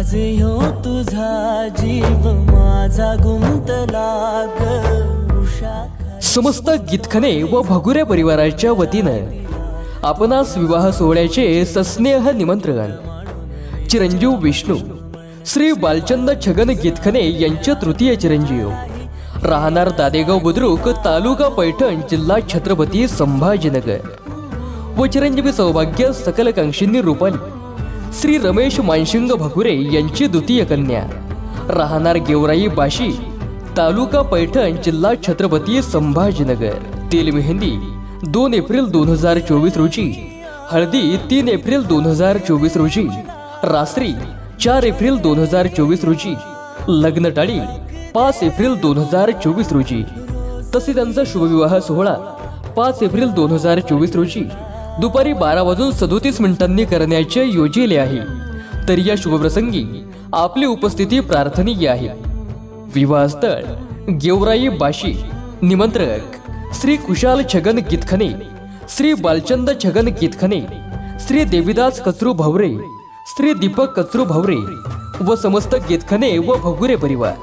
आज ह्यो तुझा जीव माझा गुंतला ग समस्त गीतखने व भगुरे परिवाराच्या वतीनं आपणास विवाह सोहळ्याचे सस्नेह निमंत्रण. चिरंजीव विष्णू श्री बालचंद छगन गीतखने यांचे तृतीय चिरंजीव, राहणार दादेगाव बुद्रुक, तालुका पैठण, जिल्हा छत्रपती संभाजीनगर. व चिरंजीवी सौभाग्य सकल कांक्षिणी रूपाली श्री रमेश मानशिंग भगुरे यांची द्वितीय कन्या, राहणार गेवराई बाशी, तालुका पैठण, जिल्हा छत्रपती संभाजीनगर. तिल मेहंदी 2 एप्रिल 2024 रोजी, हळदी 3 एप्रिल 2024 रोजी, रासरी 4 एप्रिल 2024 रोजी, लग्नटाळी 5 एप्रिल 2024 रोजी. तसे त्यांचा शुभविवाह सोहळा 5 एप्रिल 2024 रोजी दुपारी 12:37 करण्याचे योजिले आहे. तर या शुभप्रसंगी आपली उपस्थिती प्रार्थनीय आहे. विवाहस्थळ गेवराई बाशी. निमंत्रक श्री कुशाल छगन गीतखने, श्री बालचंद छगन गीतखने, श्री देवीदास कचरू भवरे, श्री दीपक कचरू भवरे व समस्त गीतखने व भगुरे परिवार.